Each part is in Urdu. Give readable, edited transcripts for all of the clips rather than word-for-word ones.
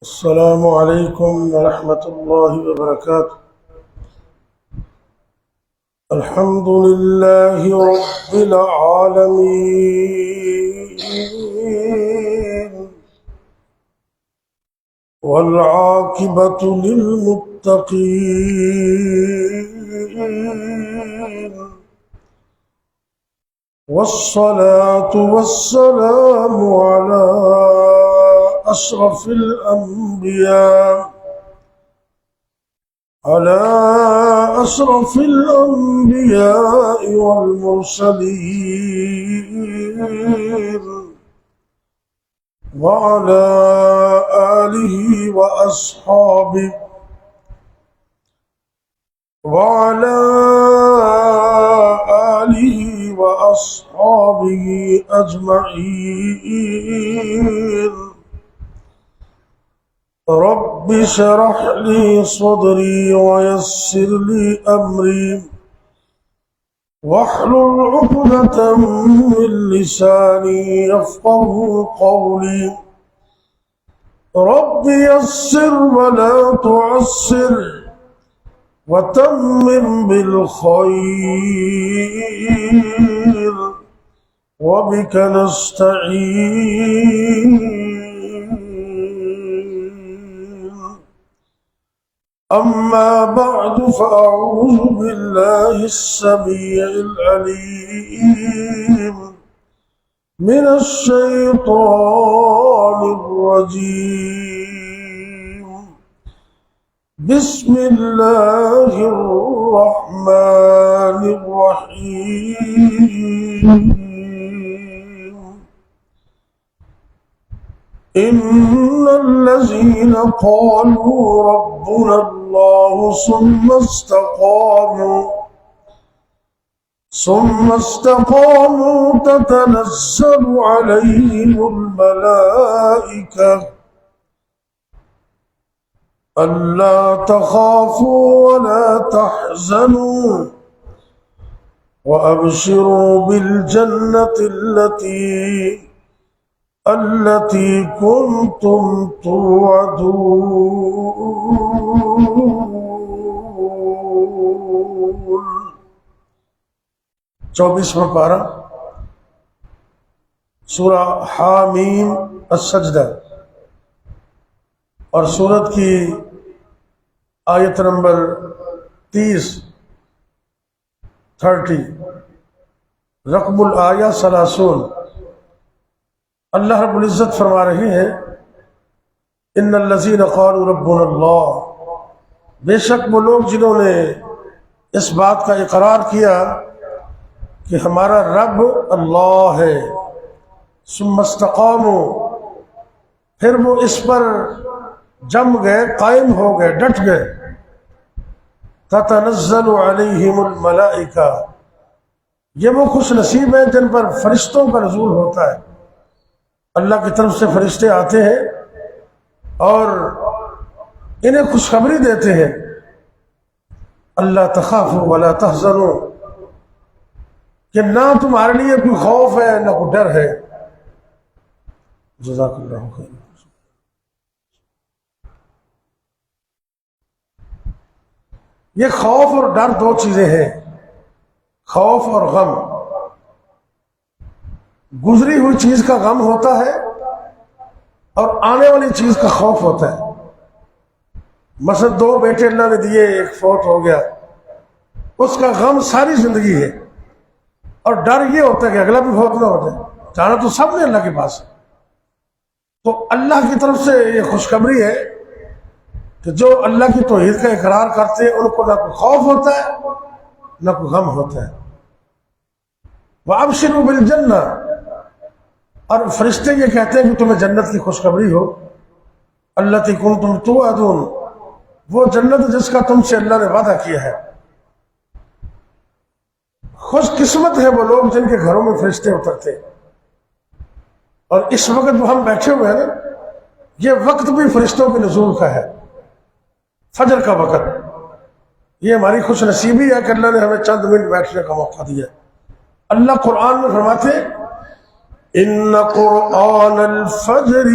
السلام عليكم ورحمة الله وبركاته. الحمد لله رب العالمين والعاقبة للمتقين والصلاة والسلام على أشرف الأنبياء والمرسلين وعلى آله وأصحابه أجمعين. رب اشرح لي صدري ويسر لي أمري واحلل عقدة من لساني يفقهوا قولي. رب يسر ولا تعسر وتمم بالخير وبك نستعين. أما بعد فأعوذ بالله السميع العليم من الشيطان الرجيم. بسم الله الرحمن الرحيم. إن الذين قالوا ربنا الله ثم استقاموا تتنزل عليهم الملائكة ألا تخافوا ولا تحزنوا وأبشروا بالجنة التي كنتم توعدون. 24واں پارہ سورہ حامیم السجدہ اور سورت کی آیت نمبر 30 رقم الآیہ 30. اللہ رب العزت فرما رہے ہیں ان الذین قالوا ربنا اللہ، بے شک وہ لوگ جنہوں نے اس بات کا اقرار کیا کہ ہمارا رب اللہ ہے، ثم استقاموا، پھر وہ اس پر جم گئے، قائم ہو گئے، ڈٹ گئے. تتنزل علیہم الملائکہ، یہ وہ خوش نصیب ہیں جن پر فرشتوں کا نزول ہوتا ہے. اللہ کی طرف سے فرشتے آتے ہیں اور انہیں خوشخبری دیتے ہیں اللہ تخافوا ولا تحزنوا، کہ نہ تمہارے لیے کوئی خوف ہے نہ کوئی ڈر ہے. جزاک اللہ خیر. یہ خوف اور ڈر دو چیزیں ہیں، خوف اور غم. گزری ہوئی چیز کا غم ہوتا ہے اور آنے والی چیز کا خوف ہوتا ہے. مثلا 2 بیٹے اللہ نے دیے، ایک فوت ہو گیا، اس کا غم ساری زندگی ہے، اور ڈر یہ ہوتا ہے کہ اگلا بھی فوت نہ ہو جائے. جانا تو سب نے اللہ کے پاس ہے. تو اللہ کی طرف سے یہ خوشخبری ہے کہ جو اللہ کی توحید کا اقرار کرتے ہیں ان کو نہ کوئی خوف ہوتا ہے نہ کوئی غم ہوتا ہے. وَأَبْشِرُوا بِالْجَنَّةِ، اور فرشتے یہ کہتے ہیں کہ تمہیں جنت کی خوشخبری ہو. الَّتِي كُنْتُمْ تُوعَدُونَ، وہ جنت جس کا تم سے اللہ نے وعدہ کیا ہے. خوش قسمت ہے وہ لوگ جن کے گھروں میں فرشتے اترتے. اور اس وقت وہ ہم بیٹھے ہوئے ہیں نا، یہ وقت بھی فرشتوں کے نزول کا ہے. فجر کا وقت، یہ ہماری خوش نصیبی ہے کہ اللہ نے ہمیں چند منٹ بیٹھنے کا موقع دیا. اللہ قرآن میں فرماتے ان قرآن الفجر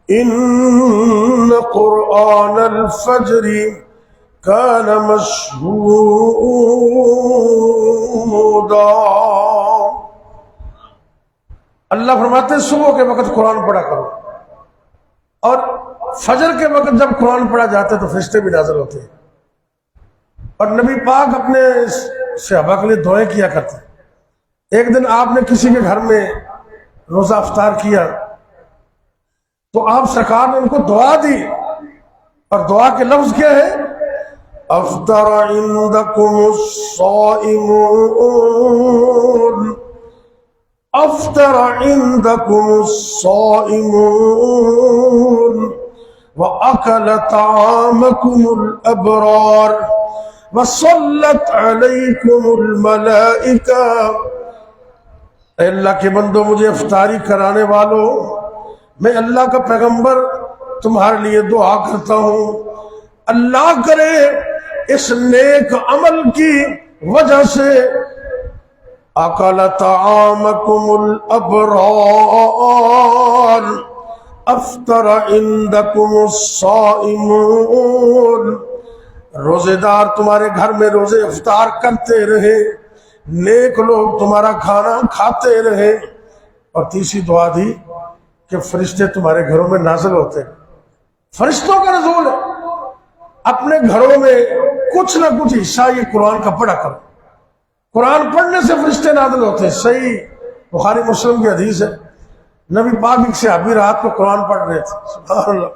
ان قرآن الفجر کان مشہودا۔ اللہ فرماتے ہیں صبح کے وقت قرآن پڑھا کرو، اور فجر کے وقت جب قرآن پڑھا جاتا ہے تو فرشتے بھی نازل ہوتے ہیں۔ اور نبی پاک اپنے صحابہ کے لیے دعائیں کیا کرتے ہیں۔ ایک دن آپ نے کسی کے گھر میں روزہ افطار کیا تو آپ سرکار نے ان کو دعا دی، اور دعا کے لفظ کیا ہے؟ افطر عندکم الصائمون، افطر عندکم الصائمون واکل طعامکم الابرار وصلت علیکم الملائکہ۔ اے اللہ کے بندو، مجھے افطاری کرانے والوں، میں اللہ کا پیغمبر تمہارے لیے دعا کرتا ہوں، اللہ کرے اس نیک عمل کی وجہ سے اکل طعامکم الابرار افطر عندکم الصائمون، روزے دار تمہارے گھر میں روزے افطار کرتے رہے، نیک لوگ تمہارا کھانا کھاتے رہے۔ اور تیسری دعا دی کہ فرشتے تمہارے گھروں میں نازل ہوتے ہیں۔ فرشتوں کا نزول ہے، اپنے گھروں میں کچھ نہ کچھ حصہ یہ قرآن کا پڑھا کرو۔ قرآن پڑھنے سے فرشتے نازل ہوتے ہیں۔ صحیح بخاری مسلم کی حدیث ہے، نبی پاک ایک صحابی رات کو قرآن پڑھ رہے تھے، سبحان اللہ،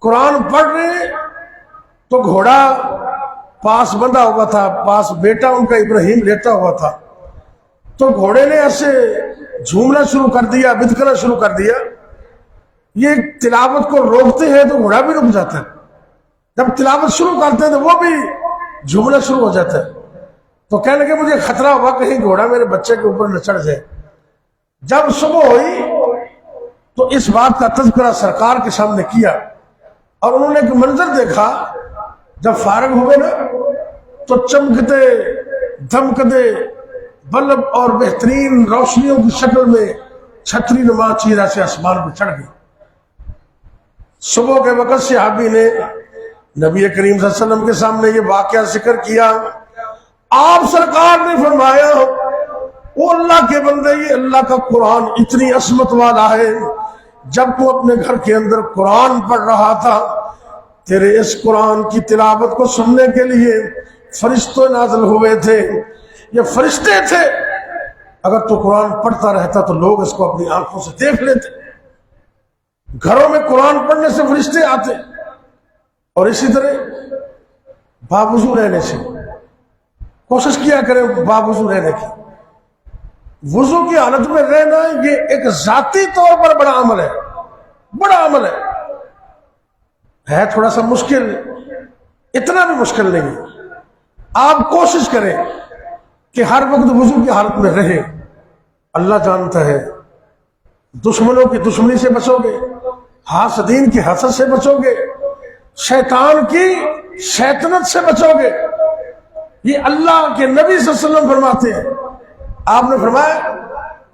قرآن پڑھ رہے تو گھوڑا پاس بندھا ہوا تھا، پاس بیٹا ان کا ابراہیم لیٹا ہوا تھا، تو گھوڑے نے ایسے جھومنا شروع کر دیا، بدکنا شروع کر دیا۔ یہ تلاوت کو روکتے ہیں تو گھوڑا بھی رک جاتا ہے، جب تلاوت شروع کرتے ہیں تو وہ بھی جھومنا شروع ہو جاتا ہے۔ تو کہنے لگے مجھے خطرہ ہوا کہیں گھوڑا میرے بچے کے اوپر نہ چڑھ جائے۔ جب صبح ہوئی تو اس بات کا تذکرہ سرکار کے سامنے کیا، اور انہوں نے ایک منظر دیکھا، جب فارغ ہوئے نا تو چمکتے دھمکتے بلب اور بہترین روشنیوں کی شکل میں چھتری نما چیرہ سے آسمان پہ چڑھ گئی۔ صبح کے وقت صحابی نے نبی کریم صلی اللہ علیہ وسلم کے سامنے یہ واقعہ ذکر کیا۔ آپ سرکار نے فرمایا، او اللہ کے بندے، یہ اللہ کا قرآن اتنی عظمت والا ہے، جب تو اپنے گھر کے اندر قرآن پڑھ رہا تھا، تیرے اس قرآن کی تلاوت کو سننے کے لیے فرشتے نازل ہوئے تھے۔ یہ فرشتے تھے، اگر تو قرآن پڑھتا رہتا تو لوگ اس کو اپنی آنکھوں سے دیکھ لیتے۔ گھروں میں قرآن پڑھنے سے فرشتے آتے، اور اسی طرح باوضو رہنے سے کوشش کیا کریں، باوضو رہنے کی، وضو کی حالت میں رہنا یہ ایک ذاتی طور پر بڑا عمل ہے، بڑا عمل ہے تھوڑا سا مشکل، اتنا بھی مشکل نہیں۔ آپ کوشش کریں کہ ہر وقت وضو کی حالت میں رہے۔ اللہ جانتا ہے، دشمنوں کی دشمنی سے بچو گے، حاسدین کی حسد سے بچو گے، شیطان کی شیطنت سے بچو گے۔ یہ اللہ کے نبی صلی اللہ علیہ وسلم فرماتے ہیں۔ آپ نے فرمایا،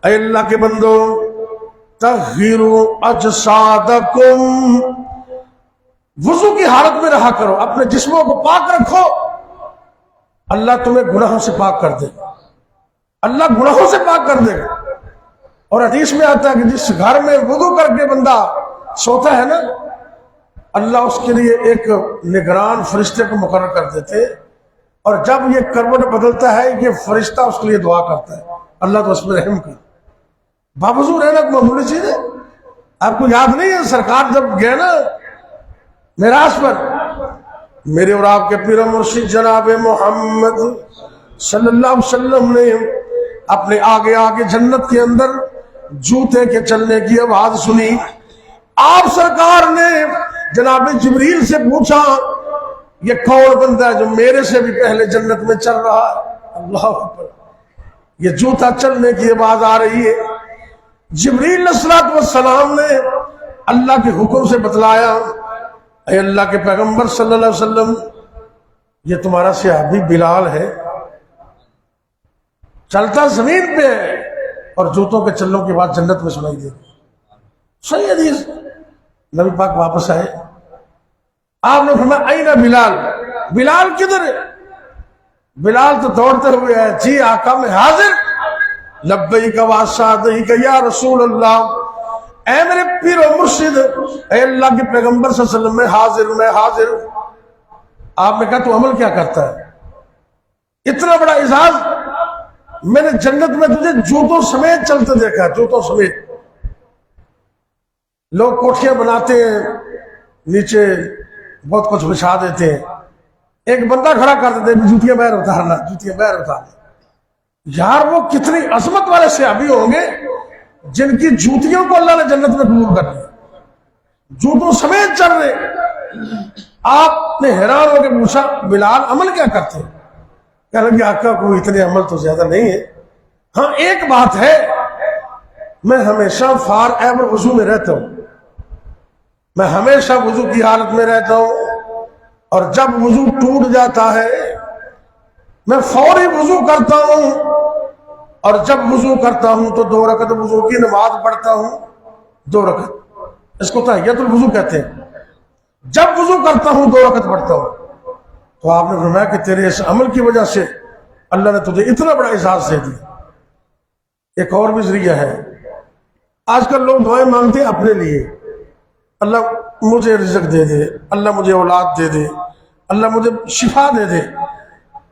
اے اللہ کے بندو، طہروا اجسادکم، وضو کی حالت میں رہا کرو، اپنے جسموں کو پاک رکھو، اللہ تمہیں گناہوں سے پاک کر دے گا، اللہ گناہوں سے پاک کر دے گا۔ اور حدیث میں آتا ہے کہ جس گھر میں وضو کر کے بندہ سوتا ہے نا، اللہ اس کے لیے ایک نگران فرشتے کو مقرر کر دیتے، اور جب یہ کروٹ بدلتا ہے یہ فرشتہ اس کے لیے دعا کرتا ہے، اللہ تو اس میں رحم کر۔ باوضو رہنا کوئی معمولی چیز ہے؟ آپ کو یاد نہیں ہے سرکار جب گئے نا معراج پر، میرے اور آپ کے پیر مرشد جناب محمد صلی اللہ علیہ وسلم نے اپنے آگے آگے جنت کے اندر جوتے کے چلنے کی آواز سنی۔ آپ سرکار نے جناب جبریل سے پوچھا، یہ کون بندہ ہے جو میرے سے بھی پہلے جنت میں چل رہا ہے؟ اللہ اکبر، یہ جوتا چلنے کی آواز آ رہی ہے۔ جبریل علیہ السلام نے اللہ کے حکم سے بتلایا، اے اللہ کے پیغمبر صلی اللہ علیہ وسلم، یہ تمہارا صحابی بلال ہے، چلتا زمین پہ ہے اور جوتوں کے چلوں کے بعد جنت میں سنائی دے۔ صحیح حدیث، نبی پاک واپس آئے, آپ نے فرمایا اینا بلال, بلال کدھر ہے؟ بلال تو دوڑتے ہوئے آئے, جی آقا میں حاضر, لبیک و سعدیک یا رسول اللہ, اے میرے پیر و مرشد, اے اللہ کے پیغمبر صلی اللہ علیہ وسلم, میں حاضر. آپ نے کہا تو عمل کیا کرتا ہے؟ اتنا بڑا اعزاز, میں نے جنت میں تجھے جوتوں سمیت چلتے دیکھا, جوتوں سمیت. لوگ کوٹھیاں بناتے ہیں, نیچے بہت کچھ بچھا دیتے ہیں, ایک بندہ کھڑا کر دیتے ہیں, جوتیاں باہر اتارنا, جوتیاں باہر اتارنا. یار وہ کتنی عظمت والے صحابی ہوں گے جن کی جوتیوں کو اللہ نے جنت میں قبول کر لیا, جوتوں سمیت چل رہے. آپ نے حیران ہو کے پوچھا بلال عمل کیا کرتے ہیں؟ کہنے لگے آقا کوئی اتنے عمل تو زیادہ نہیں ہے, ہاں ایک بات ہے, میں ہمیشہ فار ایور وضو میں رہتا ہوں, میں ہمیشہ وضو کی حالت میں رہتا ہوں, اور جب وضو ٹوٹ جاتا ہے میں فوری وضو کرتا ہوں, اور جب وضو کرتا ہوں تو 2 رکعت وضو کی نماز پڑھتا ہوں, 2 رکعت, اس کو تحیت الوضو کہتے ہیں. جب وضو کرتا ہوں 2 رکعت پڑھتا ہوں. تو آپ نے فرمایا کہ تیرے اس عمل کی وجہ سے اللہ نے تجھے اتنا بڑا اعزاز دے دیا. ایک اور بھی ذریعہ ہے, آج کل لوگ دعائیں مانگتے ہیں اپنے لیے, اللہ مجھے رزق دے دے, اللہ مجھے اولاد دے دے, اللہ مجھے شفا دے دے,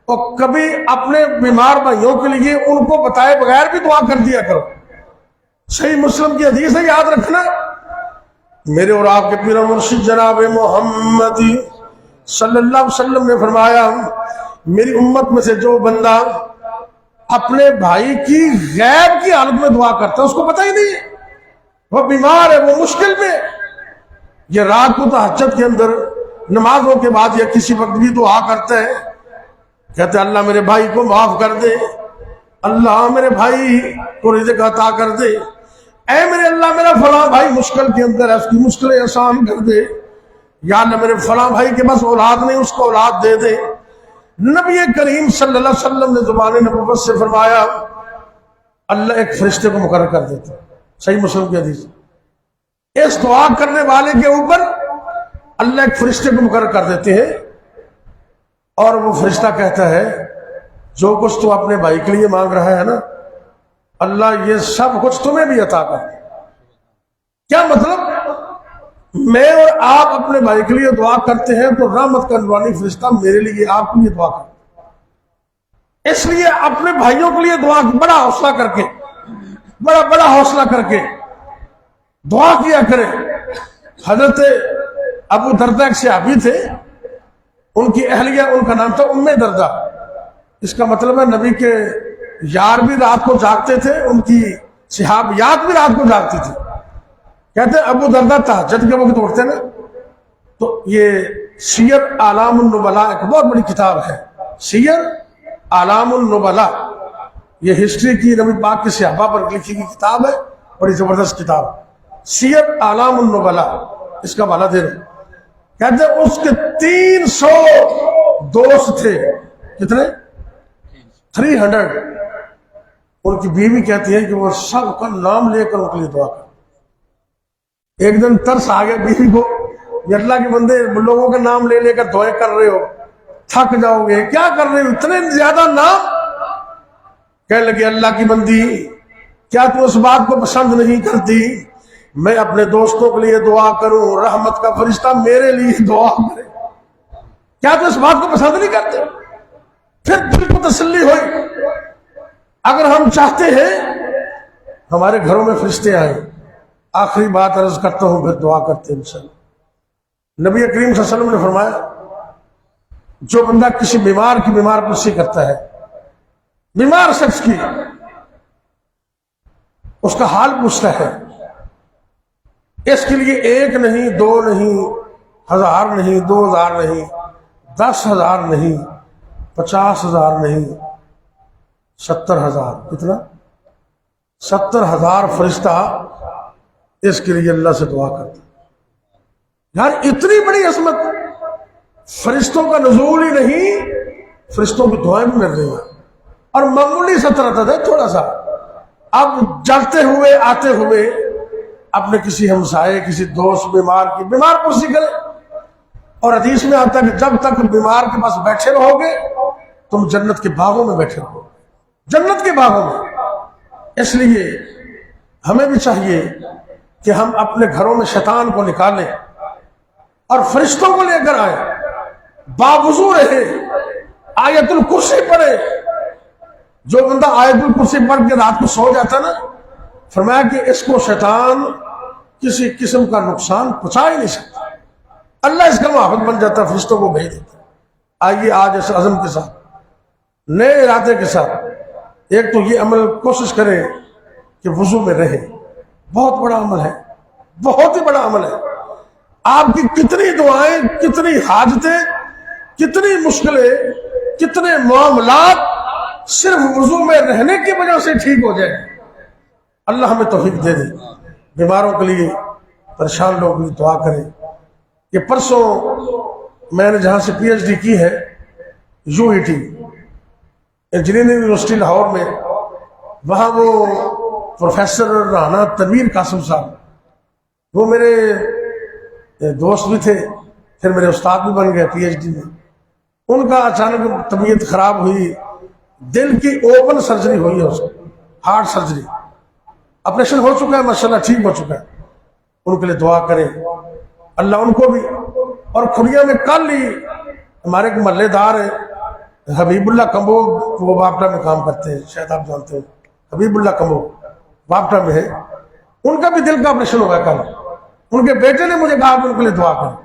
اور کبھی اپنے بیمار بھائیوں کے لیے ان کو بتائے بغیر بھی دعا کر دیا کرو. صحیح مسلم کی حدیث ہے, یاد رکھنا, میرے اور آپ کے پیر و مرشد جناب محمد صلی اللہ علیہ وسلم نے فرمایا, میری امت میں سے جو بندہ اپنے بھائی کی غیب کی حالت میں دعا کرتا ہے, اس کو پتہ ہی نہیں ہے, وہ بیمار ہے, وہ مشکل میں, یہ رات کو تہجد کے اندر نمازوں کے بعد یا کسی وقت بھی دعا کرتا ہے, کہتے ہیں اللہ میرے بھائی کو معاف کر دے, اللہ میرے بھائی کو رزق عطا کر دے, اے میرے اللہ میرا فلاں بھائی مشکل کے اندر ہے, اس کی مشکلیں آسان کر دے, یا اللہ میرے فلاں بھائی کے پاس اولاد نہیں, اس کو اولاد دے دے. نبی کریم صلی اللہ علیہ وسلم نے زبان نبوت سے فرمایا اللہ ایک فرشتے کو مقرر کر دیتا. صحیح مسلم کی حدیث, اس دعا کرنے والے کے اوپر اللہ ایک فرشتے کو مقرر کر دیتے ہیں, اور وہ فرشتہ کہتا ہے جو کچھ تو اپنے بھائی کے لیے مانگ رہا ہے نا, اللہ یہ سب کچھ تمہیں بھی عطا کر دے. کیا مطلب؟ میں اور آپ اپنے بھائی کے لیے دعا کرتے ہیں تو رحمت کا نورانی فرشتہ میرے لیے آپ کے لیے دعا کرتا ہے. اس لیے اپنے بھائیوں کے لیے دعا, بڑا حوصلہ کر کے, بڑا حوصلہ کر کے دعا کیا کریں. حضرت ابو دردہ ایک صحابی تھے, ان کی اہلیہ, ان کا نام تھا ام دردہ. اس کا مطلب ہے نبی کے یار بھی رات کو جاگتے تھے, ان کی صحابیات بھی رات کو جاگتی تھی. کہتے ہیں ابو دردہ تہجد کے وقت اٹھتے نا, تو یہ سیر اعلام النبلاء ایک بہت بڑی کتاب ہے, سیر اعلام النبلاء, یہ ہسٹری کی نبی پاک کے صحابہ پر لکھی گئی کتاب ہے, بڑی زبردست کتاب, سیر اعلام النبلاء, اس کا حوالہ دے رہے. کہتے ہیں اس کے 300 دوست تھے. کتنے؟ 300. ان کی بیوی کہتی ہے کہ وہ سب کا نام لے کر ان کے لیے دعا کر. ایک دن ترس آ گیا بیوی کو, یہ اللہ کے بندے لوگوں کا نام لے لے کر دعائیں کر رہے ہو, تھک جاؤ گے, کیا کر رہے ہو اتنے زیادہ نام؟ کہنے لگے اللہ کی بندی کیا تو اس بات کو پسند نہیں کرتی میں اپنے دوستوں کے لیے دعا کروں, رحمت کا فرشتہ میرے لیے دعا کرے؟ کیا تو اس بات کو پسند نہیں کرتے؟ پھر دل کو تسلی ہوئی, اگر ہم چاہتے ہیں ہمارے گھروں میں فرشتے آئیں. آخری بات عرض کرتا ہوں پھر دعا کرتے ہیں انشاءاللہ. نبی کریم صلی اللہ علیہ وسلم نے فرمایا جو بندہ کسی بیمار کی بیمار پرسی کرتا ہے, بیمار شخص کی, اس کا حال پوچھتا ہے, اس کے لیے 1 نہیں 2 نہیں 1000 نہیں 2000 نہیں 10,000 نہیں 50,000 نہیں 70,000, کتنا؟ 70,000 فرشتہ اس کے لیے اللہ سے دعا کرتا. یار اتنی بڑی عظمت, فرشتوں کا نزول ہی نہیں, فرشتوں کی دعائیں بھی مل رہی ہیں, اور معمولی سا عدد ہے, تھوڑا سا. اب جلتے ہوئے آتے ہوئے اپنے کسی ہمسائے کسی دوست بیمار کی بیمار پرسی کرے، اور حدیث میں آتا ہے کہ جب تک بیمار کے پاس بیٹھے رہو گے تم جنت کے باغوں میں بیٹھے رہو، جنت کے باغوں میں۔ اس لیے ہمیں بھی چاہیے کہ ہم اپنے گھروں میں شیطان کو نکالیں اور فرشتوں کو لے کر آئیں، باوضو رہے، آیت الکرسی پڑھے۔ جو بندہ آیت الکرسی پڑھ کے رات کو سو جاتا نا، فرمایا کہ اس کو شیطان کسی قسم کا نقصان پہنچا ہی نہیں سکتا، اللہ اس کا محافظ بن جاتا، فرشتوں کو بھیج دیتا۔ آئیے آج اس عزم کے ساتھ، نئے ارادے کے ساتھ، ایک تو یہ عمل کوشش کریں کہ وضو میں رہے، بہت بڑا عمل ہے، بہت ہی بڑا عمل ہے۔ آپ کی کتنی دعائیں، کتنی حاجتیں، کتنی مشکلیں، کتنے معاملات صرف وضو میں رہنے کی وجہ سے ٹھیک ہو جائیں۔ اللہ ہمیں توفیق دے دے۔ بیماروں کے لیے، پریشان لوگوں کے لیے دعا کریں۔ یہ پرسوں میں نے جہاں سے پی ایچ ڈی کی ہے، UET انجینئرنگ یونیورسٹی لاہور میں، وہاں وہ پروفیسر رانا تنویر قاسم صاحب، وہ میرے دوست بھی تھے، پھر میرے استاد بھی بن گئے پی ایچ ڈی میں۔ ان کا اچانک طبیعت خراب ہوئی، دل کی اوپن سرجری ہوئی ہے، اس کو ہارٹ سرجری، آپریشن ہو چکا ہے، ماشاءاللہ ٹھیک ہو چکا ہے۔ ان کے لیے دعا کریں، اللہ ان کو بھی۔ اور کھڑیا میں کل ہی ہمارے ایک محلے دار ہے حبیب اللہ کمبو، وہ واپٹا میں کام کرتے ہیں، شاید آپ جانتے ہیں، حبیب اللہ کمبو واپٹا میں ہے، ان کا بھی دل کا آپریشن ہوا ہے کل۔ ان کے بیٹے نے مجھے کہا کہ ان کے لیے دعا کریں،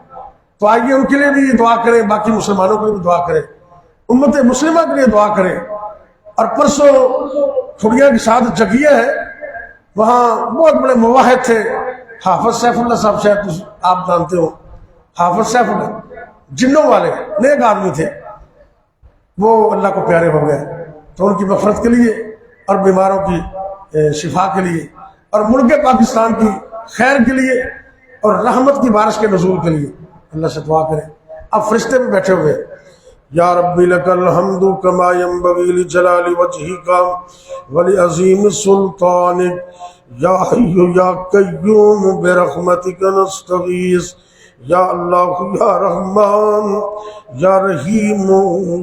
تو آئیے ان کے لیے بھی دعا کریں، باقی مسلمانوں کے لیے بھی دعا کریں، امت مسلمہ کے لیے دعا کریں۔ اور پرسوں کھڑیا کے ساتھ جگیہ ہے، وہاں بہت بڑے مواحد تھے، حافظ سیف اللہ صاحب، شاید آپ جانتے ہو، حافظ سیف اللہ، جنوں والے نیک آدمی تھے، وہ اللہ کو پیارے ہو گئے۔ تو ان کی مغفرت کے لیے اور بیماروں کی شفا کے لیے اور ملک پاکستان کی خیر کے لیے اور رحمت کی بارش کے نزول کے لیے اللہ سے دعا کریں۔ اب فرشتے میں بیٹھے ہوئے، یا ربی لک الحمد کما ینبغی لجلال وجہک ولعظیم سلطانک، یا حی یا قیوم برحمتک نستغیث، یا اللہ یا رحمان یا رحیم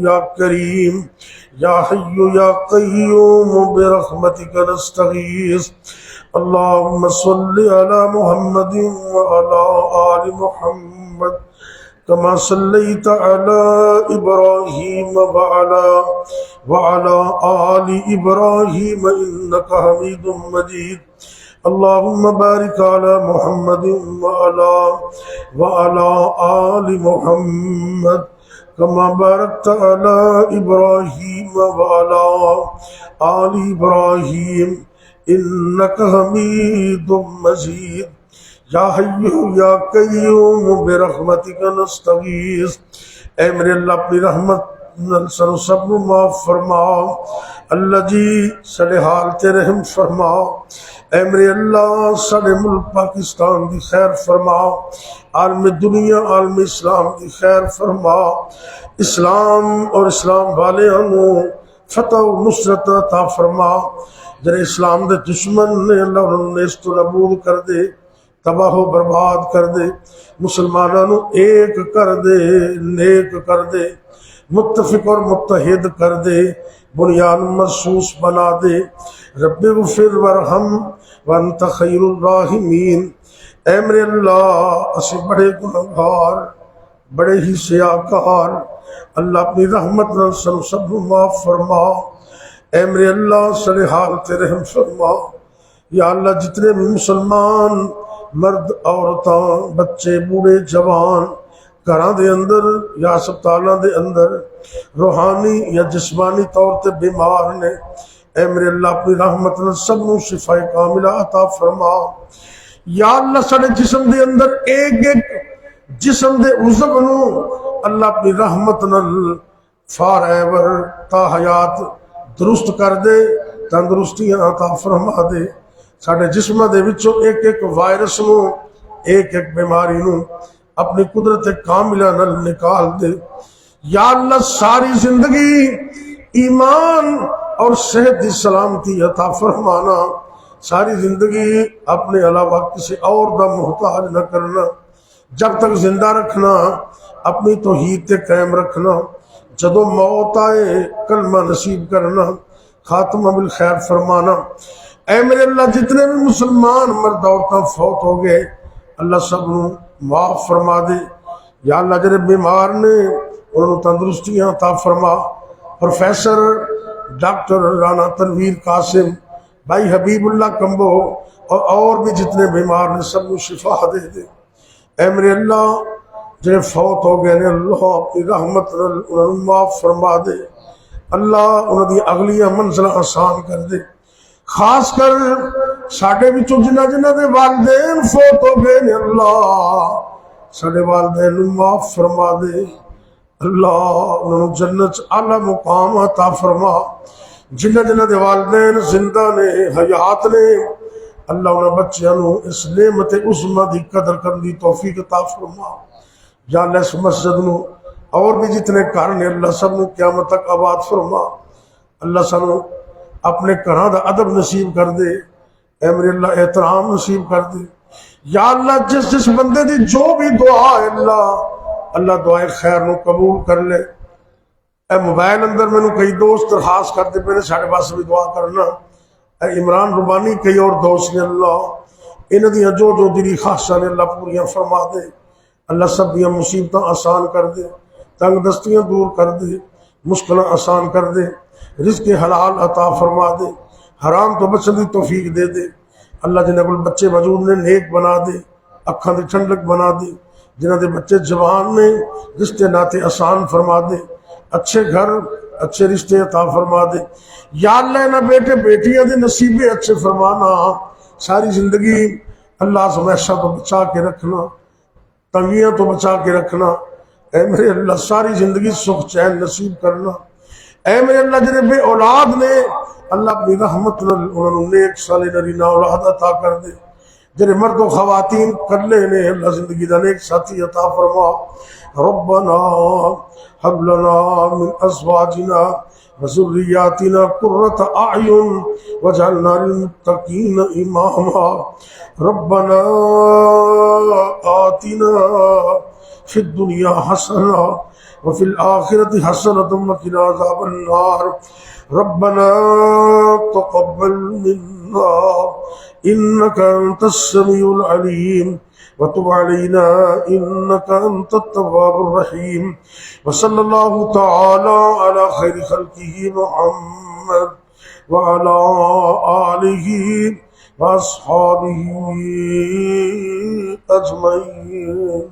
یا کریم، یا حی یا قیوم برحمتک نستغیث، اللہم صلی علی محمد وعلی آل محمد کما صلیت علی ابراہیم وعلی آل ابراہیم انک حمید مجید، اللہم بارک علی محمد وعلی آل محمد کما بارکت علی ابراہیم وعلی آل ابراہیم انک حمید مجید، یا حی یا قیوم برحمتک نستغیث۔ اے میرے اللہ اپنی رحمت سب معاف فرما، اللہ جی سڑے حال تے رحم فرما، اے میرے اللہ سڑے ملک پاکستان دی خیر فرما، عالم دنیا عالم اسلام دی خیر فرما، اسلام اور اسلام والے فتح و نصرت عطا فرما، جنہیں اسلام دے دشمن نے اللہ انہوں نے نیست و نابود کر دے، تباہ و برباد کر دے، مسلمانوں ایک کر دے، نیک کر دے، متفق اور متحد کر دے، بنیاد مرصوص بنا دے۔ رب اغفر ورحم وانت خیر الراحمین۔ اے میرے اللہ اسی بڑے گنہگار، بڑے ہی سیاکار، اللہ اپنی رحمت نال سب معاف فرما۔ اے میرے اللہ سڑے حال تے رحم فرما، یا اللہ جتنے بھی مسلمان مرد عورتاں بچے بوڑھے جوان گھراں دے اندر یا ہسپتالاں دے اندر روحانی یا جسمانی طور تے بیمار نے، اے میرے اللہ اپنی رحمت نال سب نو شفا کاملہ عطا فرما۔ یا اللہ سارے جسم دے اندر ایک ایک جسم دے عضو نو اللہ اپنی رحمت نال فار ایور تا حیات درست کر دے، تندرستیاں عطا فرما دے۔ ساڑھے جسمہ دے وچوں ایک ایک وائرس نو، ایک ایک بیماری نو اپنی قدرت کاملہ نال نکال دے۔ یا اللہ ساری زندگی ایمان اور صحت دی سلامتی عطا فرمانا، ساری زندگی اپنے علاوہ کسی اور دا محتاج نہ کرنا، جب تک زندہ رکھنا اپنی توحید تے قائم رکھنا، جدو موت آئے کلمہ نصیب کرنا، خاتمہ بالخیر فرمانا۔ اے میرے اللہ جتنے بھی مسلمان مرد عورتاں فوت ہو گئے اللہ سب نو معاف فرما دے۔ یا اللہ جڑے بیمار نے انہوں تندرستیاں عطا فرما۔ پروفیسر ڈاکٹر رانا تنویر قاسم، بھائی حبیب اللہ کمبو اور بھی جتنے بیمار نے سب کو شفا دے دے۔ اے میرے اللہ جڑے فوت ہو گئے نے اللہ اپنی رحمت نال انہوں نے معاف فرما دے، اللہ انہوں دی اگلیاں منزل آسان کر دے۔ خاص کر ساڈے وچوں جنہ جنہ دے والدین فوت ہو گئے نے اللہ ساڈے والدین نوں معاف فرما دے، اللہ انہوں نے جنت اعلی مقام عطا فرما۔ جنہ جنہ دے والدین زندہ نے حیات نے اللہ انہاں بچیاں نوں اس نعمت عظمی دی قدر کرن دی توفیق عطا فرما۔ یا اللہ اس مسجد نو اور بھی جتنے گھر نے اللہ سب نو قیامت تک آباد فرما۔ اللہ سانو اپنے گھراں دا ادب نصیب کر دے، اے میرے اللہ احترام نصیب کر دے۔ یا اللہ جس جس بندے دی جو بھی دعا ہے اللہ دعائے خیر نو قبول کر لے۔ اے موبائل اندر میں کئی دوست درخواست کرتے پہ ساڑھے پاس بھی دعا کرنا۔ اے عمران ربانی کئی اور دوست نے اللہ انہ دیاں جو دلی خواہشاں نے اللہ پوریاں فرما دے، اللہ سب دیاں مصیبتاں آسان کر دے، تنگ دستیاں دور کر دے، مشکلیں آسان کر دے، رزق حلال عطا فرما دے، حرام تو بچن دی توفیق دے دے۔ اللہ جنہ کو بچے موجود نے نیک بنا دے، اکھاں دی ٹھنڈک بنا دے، جنہ دے بچے جوان نے رشتے ناتے آسان فرما دے، اچھے گھر اچھے رشتے عطا فرما دے۔ یا اللہ نہ بیٹے بیٹیاں دے نصیبے اچھے فرمانا، ساری زندگی اللہ سمیشہ تو بچا کے رکھنا، تنگیاں تو بچا کے رکھنا۔ اے میرے اللہ ساری زندگی سکھ چین نصیب کرنا۔ اے میرے اللہ جنہیں بے اولاد نے اللہ اپنی رحمت انہوں نے نیک صالح نرینہ اولاد عطا کر دے، جنہیں مرد و خواتین کرلے نے اللہ زندگی دا نیک ساتھی عطا فرما۔ ربنا هب لنا من ازواجنا وذرياتنا قرة اعين واجعلنا للمتقين اماما۔ ربنا آتنا في الدنيا حسنة وفي الآخرة حسنة وقنا عذاب النار۔ ربنا تقبل منا إنك أنت السميع العليم وتب علينا إنك أنت التواب الرحيم۔ وصلى الله تعالى على خير خلقه محمد وعلى آله وأصحابه أجمعين۔